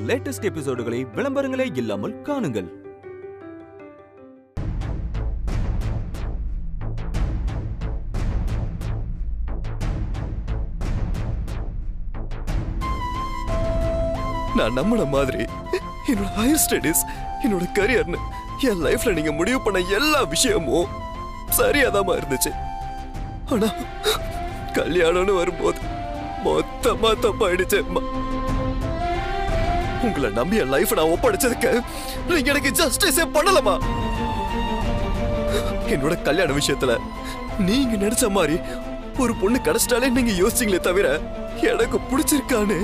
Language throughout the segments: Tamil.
லேட்டஸ்ட் எபிசோடுகளை விளம்பரங்களே இல்லாமல் காணுங்கள். நான் நம்பின மாதிரி என்னோட ஹையர் ஸ்டடீஸ், என்னோட கரியர்னு என் லைஃப்ல நீங்க முடிவு பண்ண எல்லா விஷயமும் சரியாதாமா இருந்துச்சு. ஆனா கல்யாணம்னு வரும்போது மொத்தமா தப்பாயிடுச்சு. உங்களை நம்பி என் லைஃப் நான் ஒப்படைச்சதுக்கு நீங்க எனக்கு ஜஸ்டிஸே பண்ணலமா. என்னோட கல்யாண விஷயத்துல நீங்க நினைச்ச மாதிரி ஒரு பொண்ணு கிடைச்சிட்டாலே நீங்க யோசிச்சீங்களே தவிர எனக்கு பிடிச்சிருக்கான்னு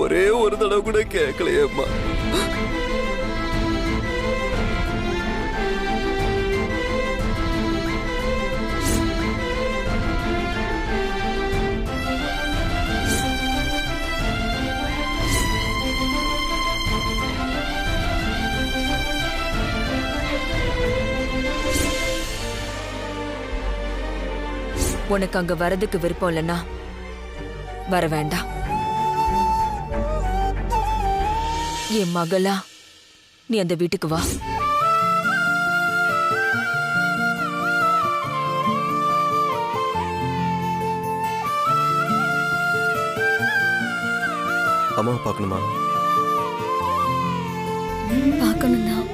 ஒரே ஒரு தடவை கூட கேட்கலையேம்மா. உனக்கு அங்க வரதுக்கு விருப்பம் இல்லைன்னா வர வேண்டாம். என் மகளா நீ அந்த வீட்டுக்கு வா. அம்மா பார்க்கணுமா? பார்க்கணும் தான்.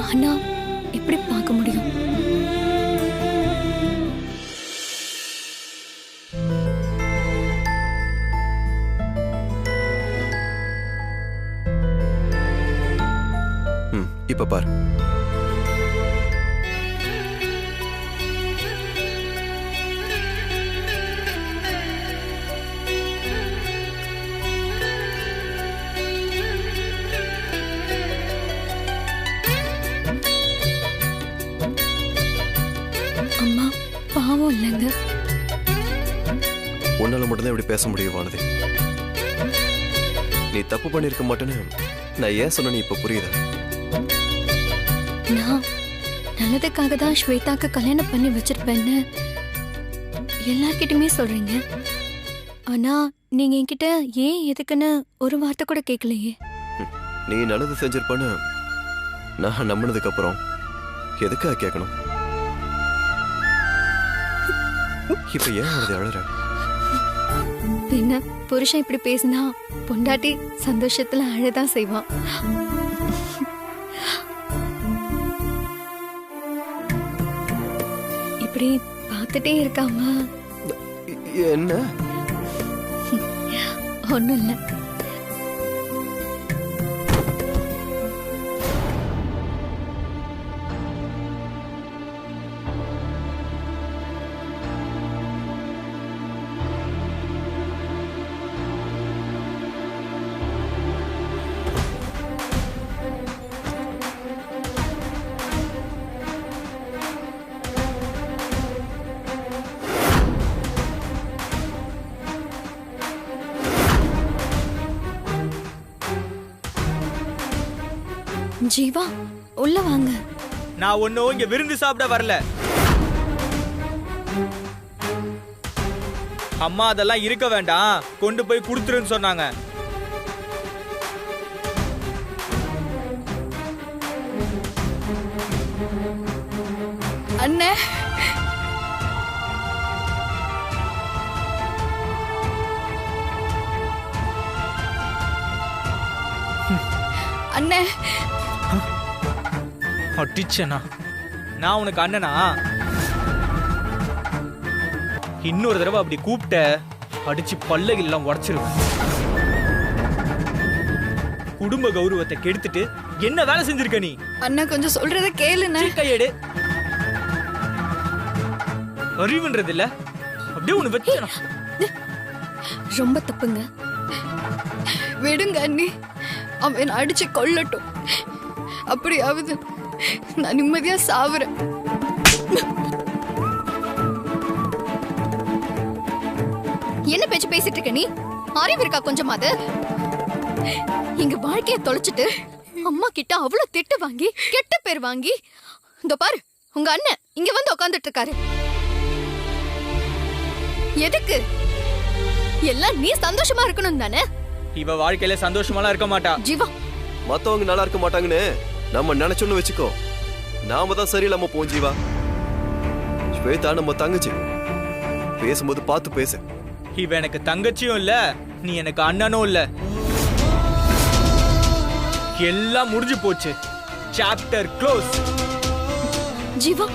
ஆனா எப்படி பார்க்க முடியும்? இப்ப பாரு. அம்மா பாவம் இல்லைங்க. உன்னால மட்டும்தான் இப்படி பேச முடியும் வானதி. நீ தப்பு பண்ணிருக்க மாட்டேன்னு நான் ஏன் சொன்ன நீ இப்ப புரியுதா? நான் நல்லதுக்காக தான் ஸ்வேதாக்கு கல்யாணம் பண்ணி வச்சிருப்பேன்னு எல்லார்கிட்டயுமே சொல்றீங்க. ஆனா நீங்க என்கிட்ட ஏன் எதுக்குன்னு ஒரு வார்த்தை கூட கேட்கலையே. நீ நல்லது செஞ்சிருப்பான்னு நான் நம்பினதுக்கு அப்புறம் எதுக்காக கேட்கணும்? இப்ப ஏன் வருது அழற? பின்ன புருஷன் இப்படி பேசினா பொண்டாட்டி சந்தோஷத்துல அழதான் செய்வான். இப்படி பார்த்துட்டே இருக்காம என்ன? ஒண்ணும் இல்ல. ஜீவா உள்ள வாங்க. நான் ஒன்னும் இங்க விருந்து சாப்பிட வரல. அம்மா அதெல்லாம் இருக்க வேண்டாம், கொண்டு போய் கொடுத்துருன்னு சொன்னாங்க. அண்ணே அண்ணே அடிச்சனா? நான் உனக்கு அண்ணனா? இன்னொரு தடவை அப்படி கூப்பிட்ட அடிச்சு பல்லகள் எல்லாம் உடைச்சிருவேன். குடும்ப கௌரவத்தை கெடுத்துட்டு என்ன வேலை செஞ்சிருக்க நீ? அண்ணா கொஞ்சம் சொல்றத கேளுண்ணே. கையெடு. அறிவுன்றது இல்ல, அப்படியே உன்னை வச்சனா? ரொம்ப தப்புங்க. விடுங்க அண்ணி, அவன் அடிச்சு கொல்லட்டும். அப்படியாவது நான் நிம்மதியா சாவுறேன். என்ன பேச்சு பேசிட்டு இருக்க நீ? அறிவு இருக்கா கொஞ்சமாவது? இங்க வாழ்க்கைய தொலைச்சிட்டு அம்மா கிட்ட அவ்வளவு திட்டு வாங்கி கெட்ட பேர் வாங்கி இந்த பாரு உங்க அண்ணன் இங்க வந்து உட்கார்ந்துட்டு இருக்காரு. எதுக்கு? எல்லாம் நீ சந்தோஷமா இருக்கணும் தானே? இவ வாழ்க்கையில சந்தோஷமாலாம் இருக்க மாட்டா. ஜீவா, மத்தவங்க நல்லா இருக்க மாட்டாங்கன்னு நம்ம நினைச்சோன்னு வச்சுக்கோ. நாம தான் சரியில்லாம போவோம் ஜீவா. ஸ்வேதா நம்ம தங்கச்சி, பேசும்போது பார்த்து பேசு. இவ எனக்கு தங்கச்சியும் இல்ல, நீ எனக்கு அண்ணனும் இல்ல. எல்லாம் முடிஞ்சு போச்சு. Chapter close. ஜீவா,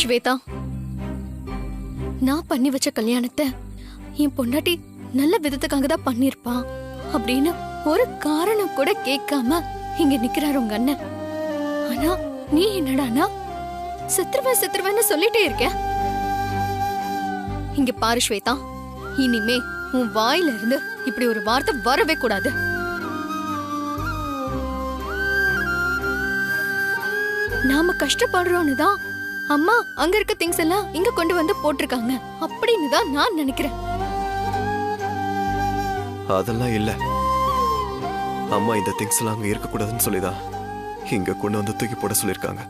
ஸ்வேதா, நான் பண்ணி வச்ச கல்யாணத்தை என் பொண்டாட்டி நல்ல விதத்துக்காக தான் பண்ணிருப்பா அப்படின்னு ஒரு காரணம் கூட கேட்காம இங்க நிக்கிறாரு உங்க அண்ணன். ஆனா நீ என்னடானா சித்திரவன்னு சொல்லிட்டே இருக்க. இங்க பாரு ஸ்வேதா, இனிமே உன் வாயில இருந்து இப்படி ஒரு வார்த்தை வரவே கூடாது. நாம கஷ்டப்படுறோம்னு தான் அம்மா அங்க இருக்க திங்ஸ் எல்லாம் இங்க கொண்டு வந்து போட்டிருக்காங்க அப்படின்னு தான் நான் நினைக்கிறேன். அதெல்லாம் இல்ல. அம்மா இந்த திங்ஸ் எல்லாம் அங்க இருக்க கூடாதுன்னு சொல்லிதான் இங்க கொண்டு வந்து தூக்கி போட சொல்லிருக்காங்க.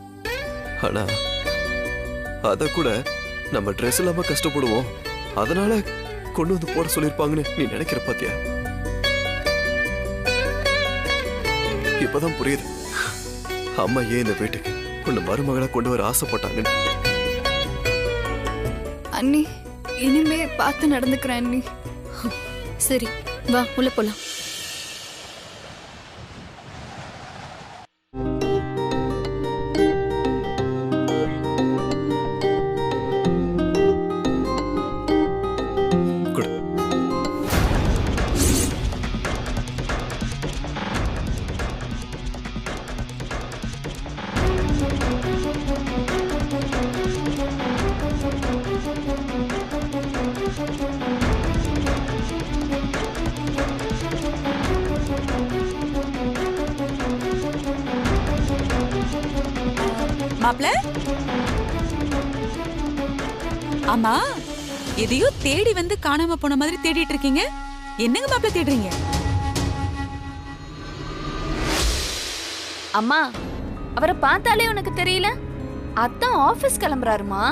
ஆனா அத கூட நம்ம ட்ரெஸ் இல்லாம கஷ்டப்படுவோம், அதனால கொண்டு வந்து போட சொல்லிருப்பாங்கன்னு நீ நினைக்கிற பாத்தியா? இப்பதான் புரியுது அம்மா ஏன் இந்த வீட்டுக்கு உன்னை மருமகளா கொண்டு வர ஆசைப்பட்டாங்கன்னு. அண்ணி, இனிமே பார்த்து நடந்துக்கிறேன் அண்ணி. சரி, வா உள்ள போலாம். மாப்ள, ஆமா, எதையோ தேடி வந்து காணாம போன மாதிரி தேடிட்டு இருக்கீங்க. என்னங்க மாப்ள தேடுறீங்க? அம்மா, அவரை பார்த்தாலே உனக்கு தெரியல? அதான் ஆபீஸ் கிளம்புறாருமா.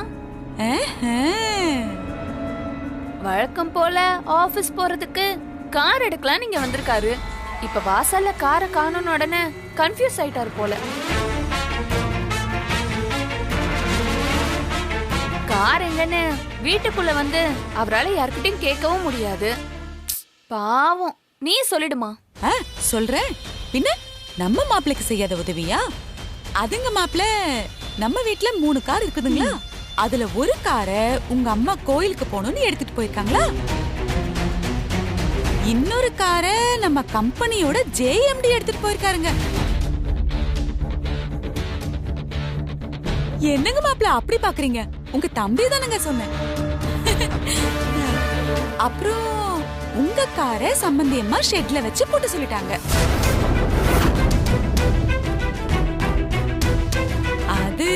வழக்கம் போல ஆபீஸ் போறதுக்கு கார் எடுக்கலாம் நீங்க வந்திருக்காரு. இப்ப வாசல்ல காரை காணோன்னு உடனே கன்ஃபியூஸ் ஆயிட்டாரு போல. கார் எங்கன்னு வீட்டுக்குள்ள வந்து அவரால யார்கிட்டயும் கேட்கவும் முடியாது. பாவம், நீ சொல்லிடுமா. சொல்றேன். பின்ன நம்ம மாப்பிளைக்கு செய்யாத உதவியா? அதுங்க மாப்பிள, நம்ம வீட்ல 3 கார் இருக்குதுங்களா? அதுல ஒரு காரை உங்க அம்மா கோயிலுக்கு போகணும்னு எடுத்துட்டு போயிருக்காங்களா? இன்னொரு காரை நம்ம கம்பெனியோட ஜேஎம்டி எடுத்துட்டு போயிருக்காருங்க. என்னங்க மாப்பிள அப்படி பாக்குறீங்க? உங்க தம்பி தானங்க சொன்னேன். அப்புறம் உங்க காரை சம்பந்தியம்மா ஷெட்ல வச்சு போட்டு சொல்லிட்டாங்க. அது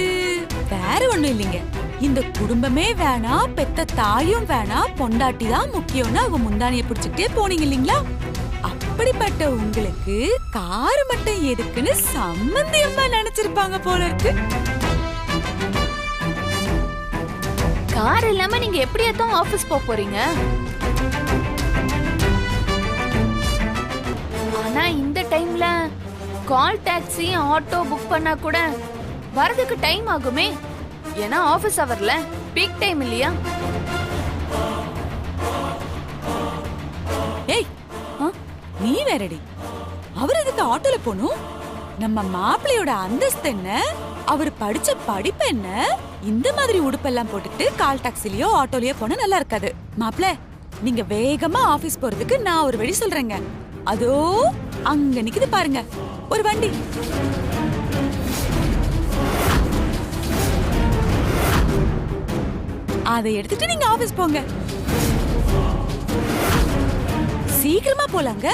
வேற ஒண்ணும் இல்லைங்க. இந்த குடும்பமே வேணாம், பெத்த தாயும் வேணாம், பொண்டாட்டி தான் முக்கியம்னு அவங்க முந்தானிய பிடிச்சுட்டே போனீங்க இல்லீங்களா? அப்படிப்பட்ட உங்களுக்கு கார் மட்டும் எதுக்குன்னு சம்பந்தியம்மா நினைச்சிருப்பாங்க போல இருக்கு. கார் இல்லாம நீங்க எப்படியாத்தான் ஆபீஸ் போறீங்க? ஆனா இந்த டைம்ல கால் டாக்ஸி ஆட்டோ புக் பண்ணா கூட வரதுக்கு டைம் ஆகுமே. ஏன்னா ஆபீஸ் அவர்ல பீக் டைம் இல்லையா? ஏய், நீ வேறடி. அவர் எதுக்கு ஆட்டோல போணும்? நம்ம மாப்பிள்ளையோட அந்தஸ்து என்ன, அவர் படிச்ச படிப்பு என்ன, இந்த மாதிரி உடுப்பெல்லாம் போட்டுட்டு கால் டாக்ஸிலயோ ஆட்டோலயோ போனா நல்லா இருக்காது. மாப்பிள்ள, நீங்க வேகமா ஆபீஸ் போறதுக்கு நான் ஒரு வழி சொல்றேங்க. அதோ அங்க நிக்குது பாருங்க ஒரு வண்டி. அதை எடுத்துட்டு நீங்க ஆபீஸ் போங்க. சீக்கிரமா போலாங்க.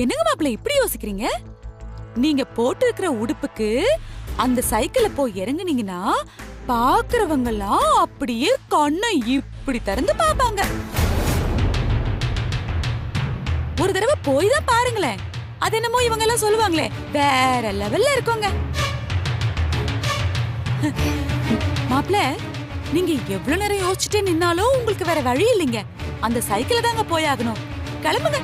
என்னங்க மாப்பிள்ள இப்படி யோசிக்கிறீங்க? நீங்க போட்டு இருக்கிற உடுப்புக்கு அந்த சைக்கிள்ல போய் இறங்குனீங்கன்னா பாக்குறவங்க எல்லாம் அப்படியே கண்ணை இப்படி திறந்து பாப்பாங்க. ஒரு தடவை போய் தான் பாருங்களேன். அது என்னமோ இவங்க எல்லாம் சொல்லுவாங்களே வேற லெவல்ல இருக்கோங்க. மாப்ள, நீங்க எவ்வளவு நேரம் யோசிச்சுட்டே நின்னாலும் உங்களுக்கு வேற வழி இல்லைங்க. அந்த சைக்கிள தாங்க போயாகணும். கிளம்புங்க.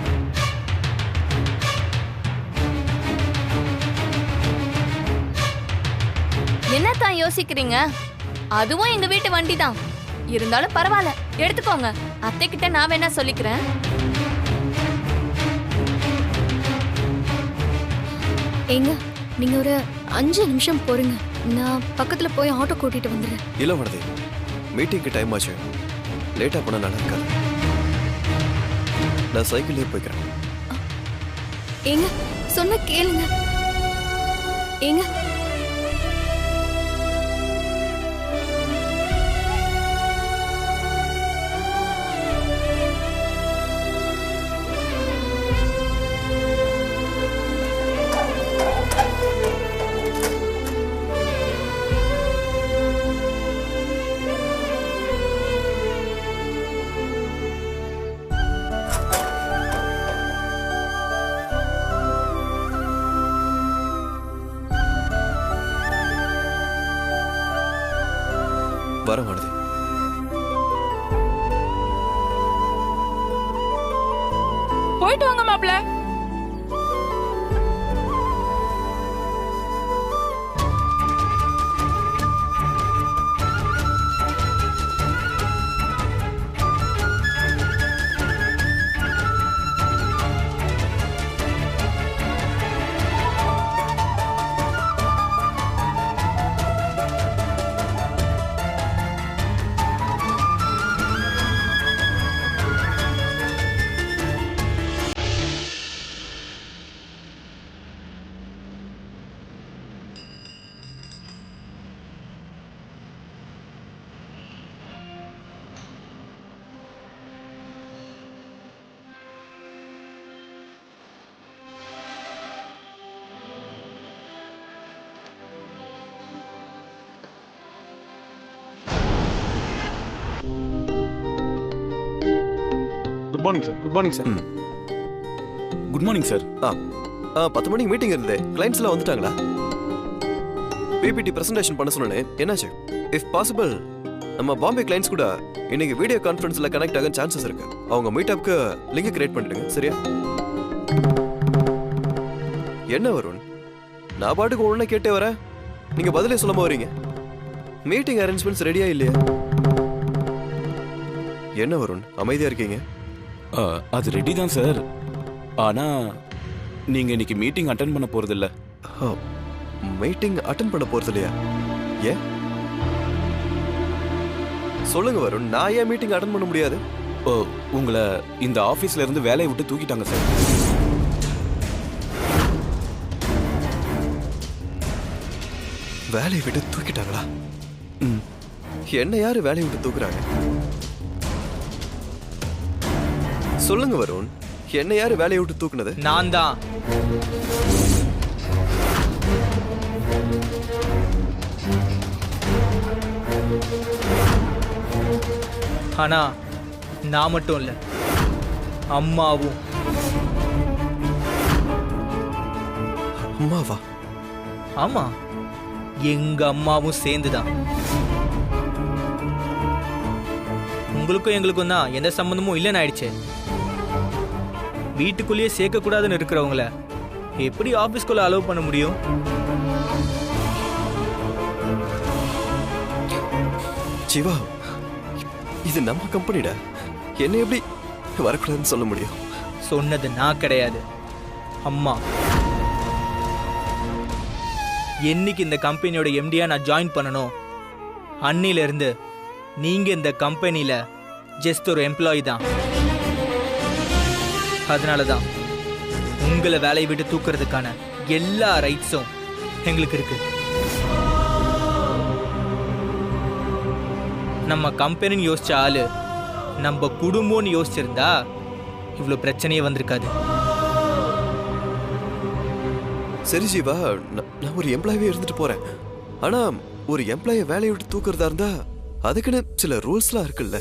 என்னத்தான் யோசிக்கிறீங்க? அதுவும் எங்க வீட்டு வண்டி தான். இருந்தாலும் பரவாயில்ல, எடுத்துக்கோங்க. அத்தை கிட்ட நான் வேணா சொல்லிக்கிறேன். ஏங்க, நீங்க ஒரு 5 நிமிஷம் போறீங்க. நான் பக்கத்துல போய் ஆட்டோ கூட்டிட்டு வந்துடுறேன். இல்ல வனதி, மீட்டிங்க்கு டைம் ஆச்சு. லேட்டா போனா நல்லா இருக்காது. நான் சைக்கிள்லயே போய்க்கிறேன். ஏங்க, சொன்ன கேளுங்க. ஏங்க, வர வனதி. போயிட்டு வாங்க மாப்ள. Good morning sir. Good morning sir. Good morning sir. 10 மணிக்கு மீட்டிங் இருந்தே. கிளைண்ட்ஸ்லாம் வந்துட்டாங்களா? பிபிடி பிரசன்டேஷன் பண்ண சொன்னேன். என்னாச்சு? இஃப் பாசிபிள் நம்ம பாம்பே கிளைண்ட்ஸ் கூட இன்னைக்கு வீடியோ கான்ஃபரன்ஸ்ல கனெக்ட் ஆக சான்சஸ் இருக்கு. அவங்க மீட்டப்க்கு லிங்க் கிரியேட் பண்ணிடுங்க. சரியா? என்ன வருண், நான் பாட்டுக்கு ஒண்ணு கேட்டே வரேன், நீங்க பதிலே சொல்லாம வரீங்க. மீட்டிங் அரேஞ்ச்மெண்ட்ஸ் ரெடியா இல்லையா? என்ன வருண், அமைதியா இருக்கீங்க? அது ரெடி தான் சார். ஆனா நீங்க இன்னைக்கு மீட்டிங் அட்டெண்ட் பண்ண போறது இல்ல. மீட்டிங் அட்டெண்ட் பண்ண போறது இல்லையா? ஏன் சொல்லுங்க வருண், நான் ஏன் மீட்டிங் அட்டெண்ட் பண்ண முடியாது? உங்களை இந்த ஆபீஸ்ல இருந்து வேலையை விட்டு தூக்கிட்டாங்க சார். வேலையை விட்டு தூக்கிட்டாங்களா? என்ன யாரு வேலையை விட்டு தூக்குறாங்க? சொல்லுங்க வருண், என்ன யாரு வேலையை விட்டு தூக்குனது? நான் தான். ஆனா நான் மட்டும் இல்ல, அம்மாவும். அம்மாவா? ஆமா, எங்க அம்மாவும் சேர்ந்துதான். உங்களுக்கும் எங்களுக்கும் தான் எந்த சம்பந்தமும் இல்லைன்னு ஆயிடுச்சு. வீட்டுக்குள்ளேயே சேர்க்க கூடாதுன்னு இருக்கிறவங்கள எப்படி ஆபீஸ்க்குள்ள அலோவ் பண்ண முடியும்? சிவா, இது நம்ம கம்பெனிடா. என்ன எப்படி வரக்கூடாதுன்னு சொல்ல முடியும்? சொன்னது நான் கிடையாது, அம்மா. என்னைக்கு இந்த கம்பெனியோட எம்டியா நான் ஜாயின் பண்ணணும், அன்னில இருந்து நீங்க இந்த கம்பெனியில ஜஸ்ட் ஒரு எம்ப்ளாயி தான். அதனாலதான் உங்களை வேலையை விட்டு தூக்குறதுக்கான எல்லா ரைட்ஸும் எங்களுக்கு இருக்கு. நம்ம கம்பெனின்னு யோசிச்ச ஆளு நம்ம குடும்பம்னு யோசிச்சிருந்தா இவ்வளவு பிரச்சனையே வந்திருக்காது. சரி ஜீவா, நான் ஒரு எம்ப்ளாயே இருந்துட்டு போறேன். ஆனா ஒரு எம்ப்ளாய வேலையை விட்டு தூக்குறதா இருந்தா அதுக்குன்னு சில ரூல்ஸ்லாம் இருக்குல்ல.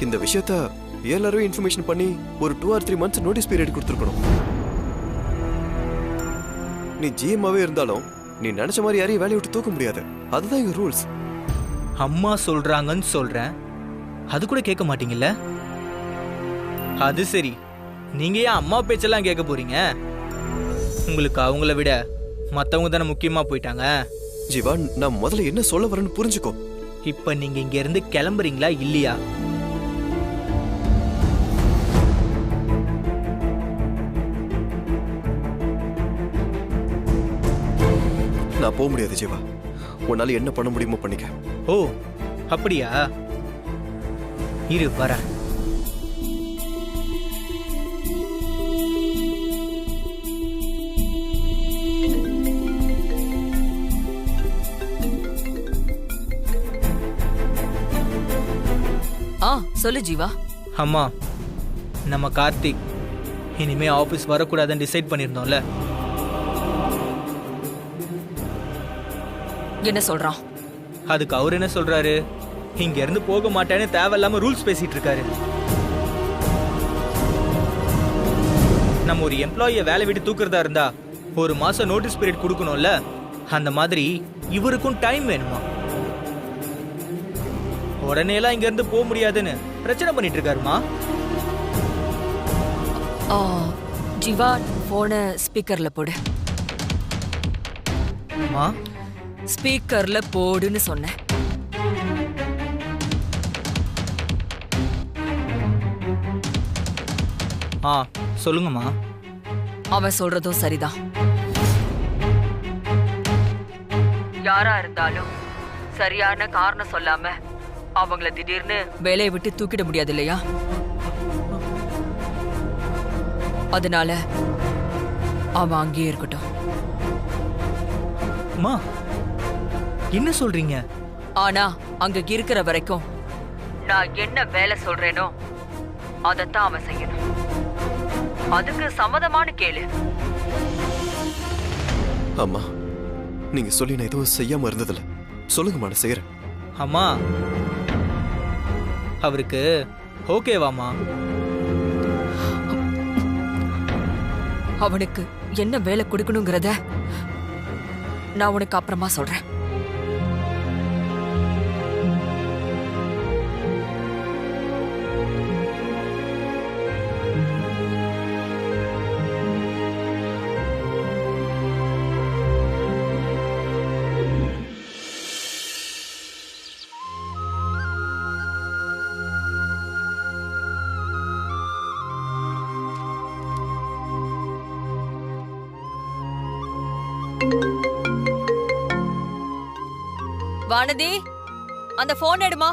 இந்த விஷயத்த எல்லாரும் இன்ஃபர்மேஷன் பண்ணி ஒரு 2 or 3 months நோட்டீஸ் பீரியட் கொடுத்துருக்கணும். நீ ஜிஎம்மாவே இருந்தாலும் நீ நினைச்ச மாதிரி யாரையும் வேலையை விட்டு தூக்க முடியாது. அதுதான் எங்க ரூல்ஸ். அம்மா சொல்றாங்கன்னு சொல்றேன், அது கூட கேட்க மாட்டீங்கல்ல? அது சரி, நீங்க ஏன் அம்மா பேச்செல்லாம் கேட்க போறீங்க? உங்களுக்கு அவங்கள விட மத்தவங்க தானே முக்கியமா போயிட்டாங்க. ஜீவா, நான் முதல்ல என்ன சொல்ல வரேன்னு புரிஞ்சுக்கோ. இப்ப நீங்க இங்க இருந்து கிளம்புறீங்களா இல்லையா? நான் போக முடியாது ஜீவா. உன்னால என்ன பண்ண முடியுமோ பண்ணிக்க. ஓ அப்படியா? இரு வரேன். சொல்லு ஜீவா. அம்மா, நம்ம கார்த்திக் இனிமே ஆபீஸ் வரக்கூடாதுன்னு டிசைட் பண்ணிருந்தோம்ல. என்ன சொல்றான்? அதுக்கு அவர் என்ன சொல்றாரு? இங்க இருந்து போக மாட்டேன்னு தேவையில்லாம ரூல்ஸ் பேசிட்டு இருக்காரு. நம்ம ஒரு எம்ப்ளாயிய வேலை விட்டு தூக்குறதா இருந்தா 1 மாசம் நோட்டீஸ் பீரியட் கொடுக்கணும்ல. அந்த மாதிரி இவருக்கும் டைம் வேணுமா? உடனே எல்லாம் இங்க இருந்து போக முடியாதுன்னு பிரச்சனை பண்ணிட்டு இருக்காருமா. ஜீவா, போன ஸ்பீக்கர்ல போடு. அம்மா, ஸ்பீக்கர்ல போடுன்னு சொன்னேன். சொல்லுங்கம்மா. அவன் சொல்றதும் சரிதான். யாரா இருந்தாலும் சரியான காரணம் சொல்லாம அவங்கள திடீர்னு வேலையை விட்டு தூக்கிட முடியாது இல்லையா? அதனால அவன் அங்கேயே இருக்கட்டும். அம்மா, என்ன சொல்றீங்க? ஆனா அங்க இருக்கிற வரைக்கும் நான் என்ன வேலை சொல்றேனோ அதத்தான் அவன் செய்யணும். அதுக்கு சம்மதமான கேளு. அம்மா, நீங்க சொல்லி நான் எதுவும் செய்யாம இருந்ததில்ல. சொல்லுங்கம்மா, நான் செய்யறேன். அம்மா, அவருக்கு ஓகேவாமா? அவனுக்கு என்ன வேலை கொடுக்கணுங்கிறத நான் உனக்கு அப்புறமா சொல்றேன். வானதி, அந்த போன் எடுமா.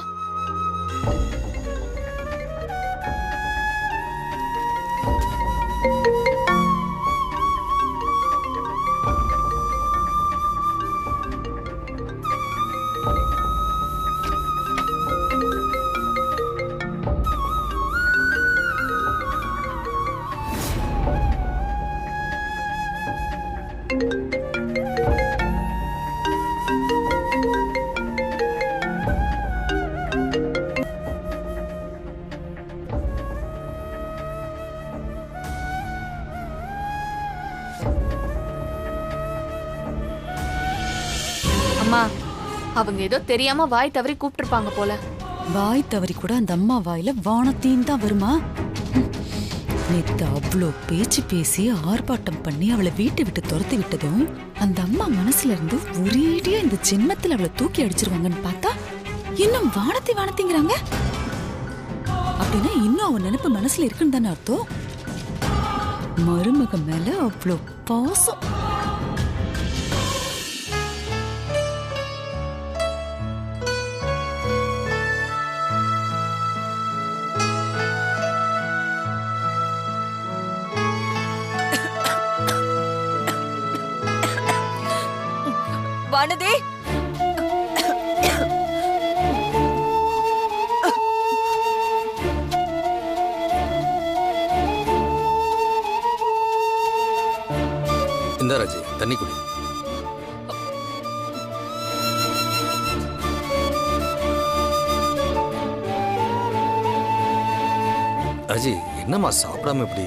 அம்மா, அவங்க ஏதோ தெரியாம வாய் தவறி கூப்பிட்டுருப்பாங்க போல. வாய் தவறி கூட அந்த அம்மா வாயில வானத்தையும் தான் வருமா? நேத்து அவ்வளோ பேச்சு பேசி ஆர்ப்பாட்டம் பண்ணி அவளை வீட்டை விட்டு துரத்தி விட்டதும் அந்த அம்மா மனசுல இருந்து ஒரேடியா இந்த ஜென்மத்தில் அவளை தூக்கி அடிச்சிருவாங்கன்னு பார்த்தா இன்னும் வானத்தை வானத்திங்கிறாங்க. அப்படின்னா இன்னும் அவன் நினைப்பு மனசுல இருக்குன்னு தானே அர்த்தம். மருமக மேல அவ்வளோ பாசம். வானதி, இந்த ராஜி தண்ணி குடி. அஜி என்னம்மா சாப்பிடாம இப்படி